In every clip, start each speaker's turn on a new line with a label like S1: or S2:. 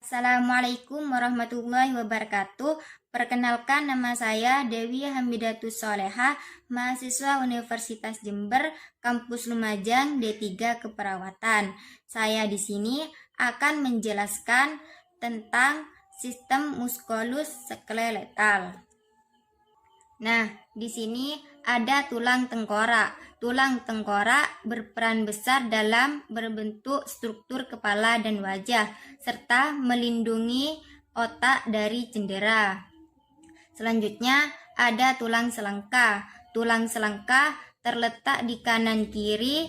S1: Assalamualaikum warahmatullahi wabarakatuh. Perkenalkan, nama saya Dewi Hamidatus Soleha, mahasiswa Universitas Jember, Kampus Lumajang D3 Keperawatan. Saya di sini akan menjelaskan tentang sistem muskuloskeletal. Nah, di sini ada tulang tengkorak. Tulang tengkorak berperan besar dalam berbentuk struktur kepala dan wajah, serta melindungi otak dari cedera. Selanjutnya ada tulang selangka. Tulang selangka terletak di kanan kiri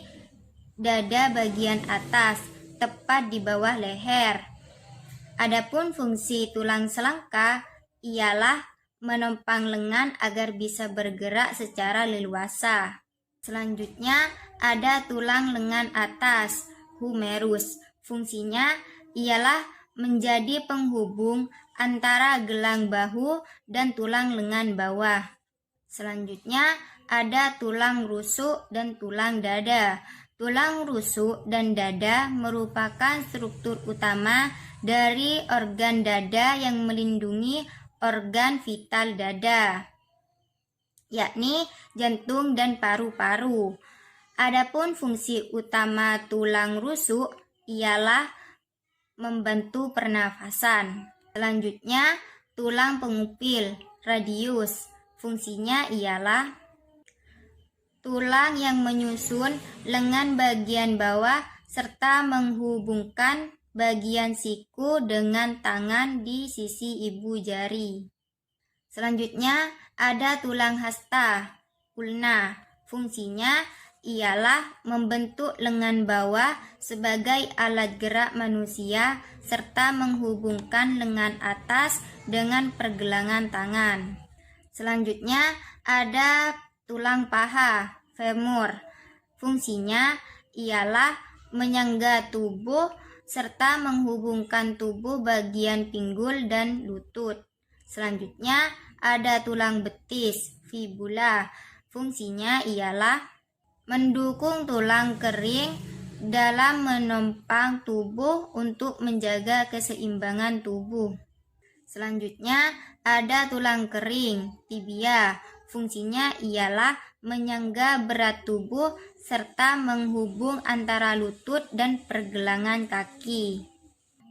S1: dada bagian atas, tepat di bawah leher. Adapun fungsi tulang selangka ialah menopang lengan agar bisa bergerak secara leluasa. Selanjutnya ada tulang lengan atas, humerus. Fungsinya ialah menjadi penghubung antara gelang bahu dan tulang lengan bawah. Selanjutnya ada tulang rusuk dan tulang dada. Tulang rusuk dan dada merupakan struktur utama dari organ dada yang melindungi organ vital dada, yakni jantung dan paru-paru. Adapun fungsi utama tulang rusuk ialah membantu pernafasan. Selanjutnya, tulang pengupil, radius. Fungsinya ialah tulang yang menyusun lengan bagian bawah serta menghubungkan bagian siku dengan tangan di sisi ibu jari. Selanjutnya ada tulang hasta, ulna. Fungsinya ialah membentuk lengan bawah sebagai alat gerak manusia serta menghubungkan lengan atas dengan pergelangan tangan. Selanjutnya ada tulang paha, femur. Fungsinya ialah menyangga tubuh serta menghubungkan tubuh bagian pinggul dan lutut. Selanjutnya ada tulang betis, fibula. Fungsinya ialah mendukung tulang kering dalam menopang tubuh untuk menjaga keseimbangan tubuh. Selanjutnya ada tulang kering, tibia. Fungsinya ialah menyangga berat tubuh serta menghubung antara lutut dan pergelangan kaki.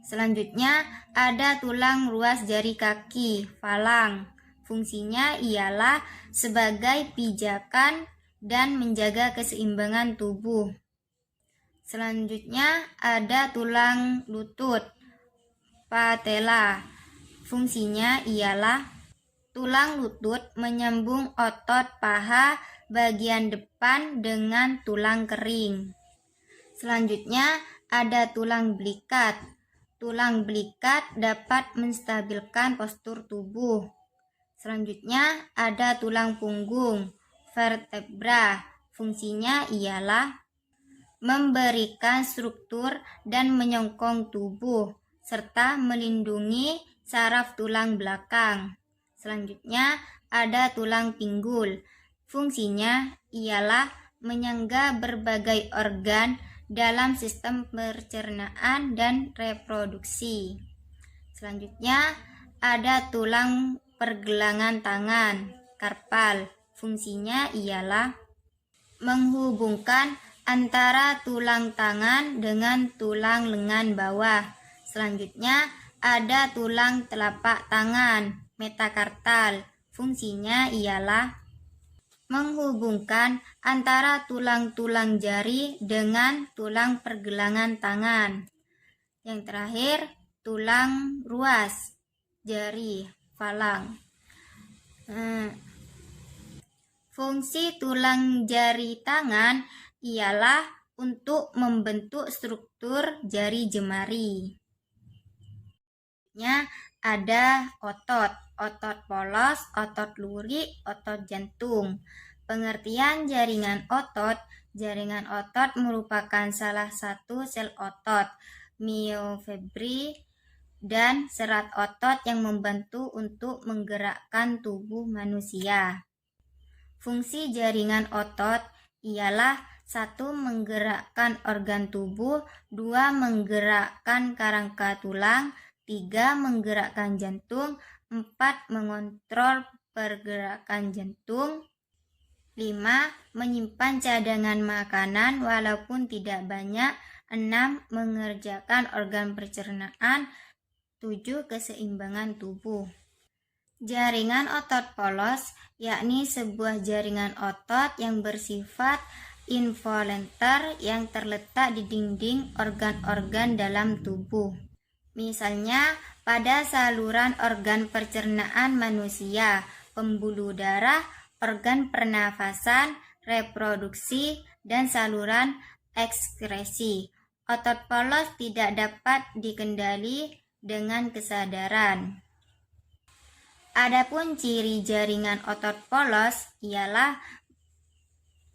S1: Selanjutnya ada tulang ruas jari kaki, falang. Fungsinya ialah sebagai pijakan dan menjaga keseimbangan tubuh. Selanjutnya ada tulang lutut, patella. Fungsinya ialah tulang lutut menyambung otot paha bagian depan dengan tulang kering. Selanjutnya ada tulang belikat. Tulang belikat dapat menstabilkan postur tubuh. Selanjutnya ada tulang punggung, vertebra. Fungsinya ialah memberikan struktur dan menyokong tubuh serta melindungi saraf tulang belakang. Selanjutnya ada tulang pinggul. Fungsinya ialah menyangga berbagai organ dalam sistem pencernaan dan reproduksi. Selanjutnya ada tulang pergelangan tangan, karpal. Fungsinya ialah menghubungkan antara tulang tangan dengan tulang lengan bawah. Selanjutnya ada tulang telapak tangan, metakarpal. Fungsinya ialah menghubungkan antara tulang-tulang jari dengan tulang pergelangan tangan. Yang terakhir, tulang ruas jari, falang. Fungsi tulang jari tangan ialah untuk membentuk struktur jari jemari. Ada otot polos, otot lurik, otot jantung. Pengertian jaringan otot merupakan salah satu sel otot, miofibri, dan serat otot yang membantu untuk menggerakkan tubuh manusia. Fungsi jaringan otot ialah 1. Menggerakkan organ tubuh, 2. Menggerakkan kerangka tulang, 3. Menggerakkan jantung. 4. Mengontrol pergerakan jantung. 5. Menyimpan cadangan makanan walaupun tidak banyak. 6. Mengerjakan organ pencernaan. 7. Keseimbangan tubuh. Jaringan otot polos yakni sebuah jaringan otot yang bersifat involuntar yang terletak di dinding organ-organ dalam tubuh. Misalnya pada saluran organ pencernaan manusia, pembuluh darah, organ pernafasan, reproduksi, dan saluran ekskresi. Otot polos tidak dapat dikendali dengan kesadaran. Adapun ciri jaringan otot polos ialah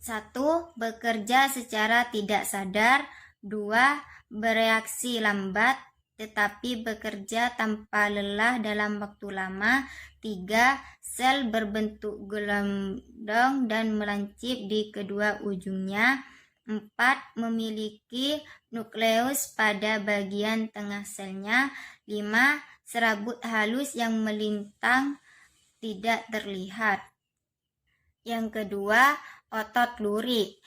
S1: 1. Bekerja secara tidak sadar. 2. Bereaksi lambat tetapi bekerja tanpa lelah dalam waktu lama. 3. Sel berbentuk gelondong dan melancip di kedua ujungnya. 4. Memiliki nukleus pada bagian tengah selnya. 5. Serabut halus yang melintang tidak terlihat. Yang kedua, otot lurik.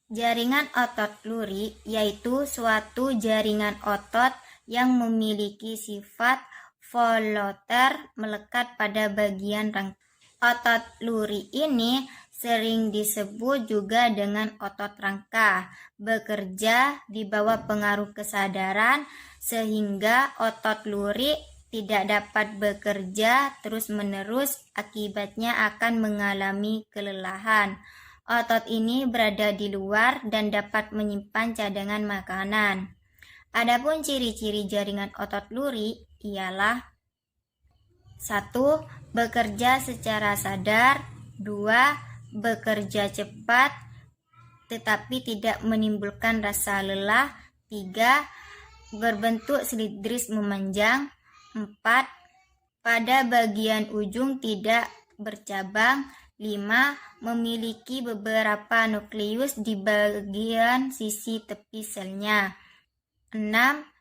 S1: Jaringan otot lurik yaitu suatu jaringan otot yang memiliki sifat voluntar melekat pada bagian rangka. Otot lurik ini sering disebut juga dengan otot rangka, bekerja di bawah pengaruh kesadaran sehingga otot lurik tidak dapat bekerja terus-menerus, akibatnya akan mengalami kelelahan. Otot ini berada di luar dan dapat menyimpan cadangan makanan. Adapun ciri-ciri jaringan otot lurik ialah 1. Bekerja secara sadar. 2. Bekerja cepat tetapi tidak menimbulkan rasa lelah. 3. Berbentuk silindris memanjang. 4. Pada bagian ujung tidak bercabang. 5. Memiliki beberapa nukleus di bagian sisi tepi selnya. 6.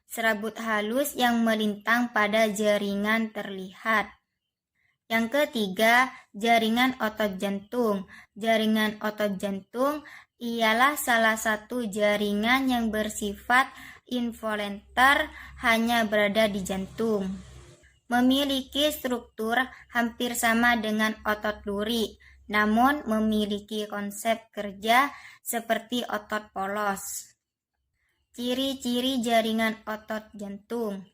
S1: Serabut halus yang melintang pada jaringan terlihat. Yang ketiga, jaringan otot jantung. Jaringan otot jantung ialah salah satu jaringan yang bersifat involuntar, hanya berada di jantung. Memiliki struktur hampir sama dengan otot lurik, namun memiliki konsep kerja seperti otot polos. Ciri-ciri jaringan otot jantung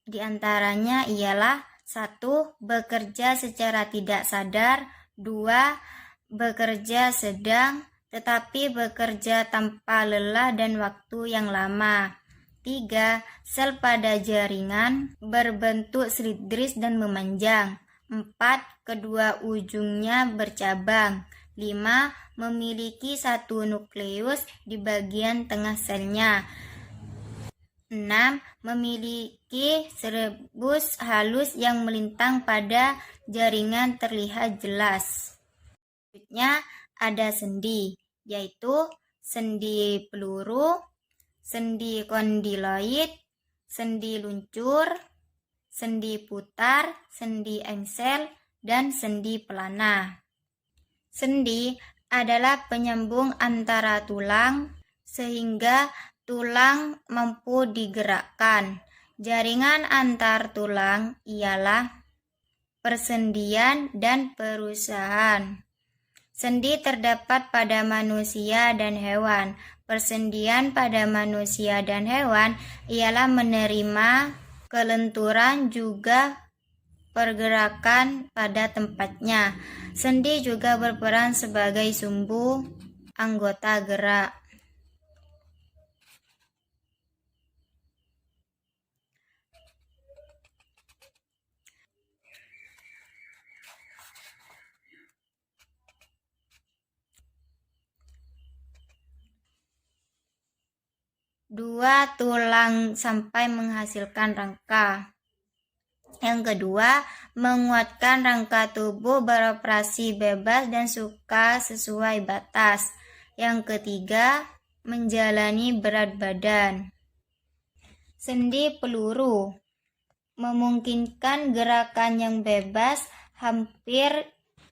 S1: di antaranya ialah 1. Bekerja secara tidak sadar. 2. Bekerja sedang tetapi bekerja tanpa lelah dan waktu yang lama. 3. Sel pada jaringan berbentuk silindris dan memanjang. 4. Kedua ujungnya bercabang. 5. Memiliki satu nukleus di bagian tengah selnya. 6. Memiliki serabut halus yang melintang pada jaringan terlihat jelas. Selanjutnya ada sendi, yaitu sendi peluru, sendi kondiloid, sendi luncur, sendi putar, sendi engsel, dan sendi pelana. Sendi adalah penyambung antara tulang sehingga tulang mampu digerakkan. Jaringan antar tulang ialah persendian dan perusahaan. Sendi terdapat pada manusia dan hewan. Persendian pada manusia dan hewan ialah menerima kelenturan juga pergerakan pada tempatnya. Sendi juga berperan sebagai sumbu anggota gerak. Dua, tulang sampai menghasilkan rangka. Yang kedua, menguatkan rangka tubuh beroperasi bebas dan suka sesuai batas. Yang ketiga, menjalani berat badan. Sendi peluru memungkinkan gerakan yang bebas hampir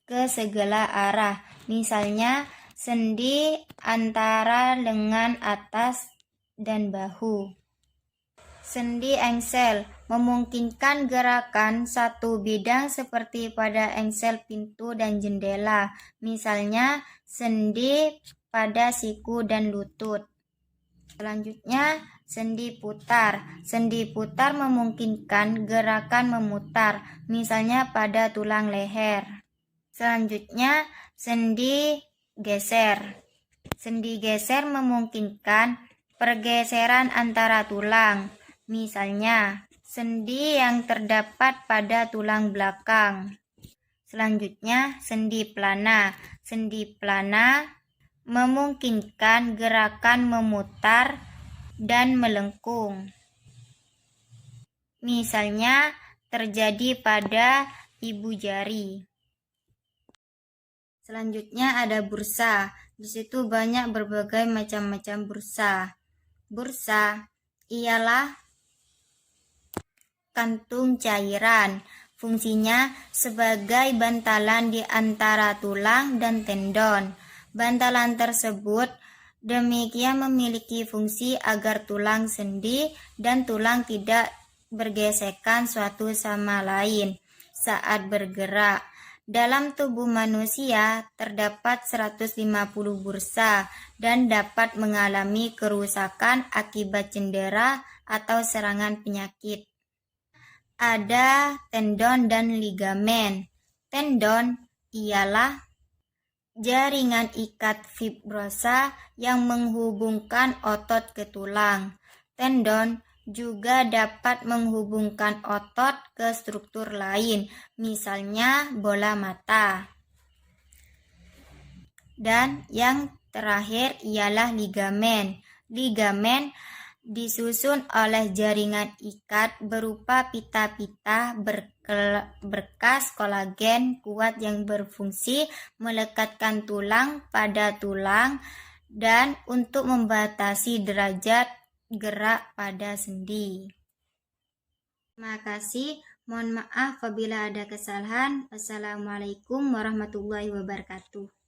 S1: ke segala arah. Misalnya, sendi antara lengan atas dan bahu. Sendi engsel memungkinkan gerakan satu bidang seperti pada engsel pintu dan jendela. Misalnya, sendi pada siku dan lutut. Selanjutnya, sendi putar. Sendi putar memungkinkan gerakan memutar, misalnya pada tulang leher. Selanjutnya, sendi geser. Sendi geser memungkinkan pergeseran antara tulang, misalnya sendi yang terdapat pada tulang belakang. Selanjutnya, sendi plana. Sendi plana memungkinkan gerakan memutar dan melengkung. Misalnya terjadi pada ibu jari. Selanjutnya ada bursa. Di situ banyak berbagai macam-macam bursa. Bursa ialah kantung cairan. Fungsinya sebagai bantalan di antara tulang dan tendon. Bantalan tersebut demikian memiliki fungsi agar tulang sendi dan tulang tidak bergesekan suatu sama lain saat bergerak. Dalam tubuh manusia terdapat 150 bursa dan dapat mengalami kerusakan akibat cedera atau serangan penyakit. Ada tendon dan ligamen. Tendon ialah jaringan ikat fibrosa yang menghubungkan otot ke tulang. Tendon juga dapat menghubungkan otot ke struktur lain, misalnya bola mata. Dan yang terakhir ialah ligamen. Ligamen disusun oleh jaringan ikat berupa pita-pita berkas kolagen kuat yang berfungsi melekatkan tulang pada tulang dan untuk membatasi derajat gerak pada sendi. Terima kasih. Mohon maaf apabila ada kesalahan. Wassalamualaikum warahmatullahi wabarakatuh.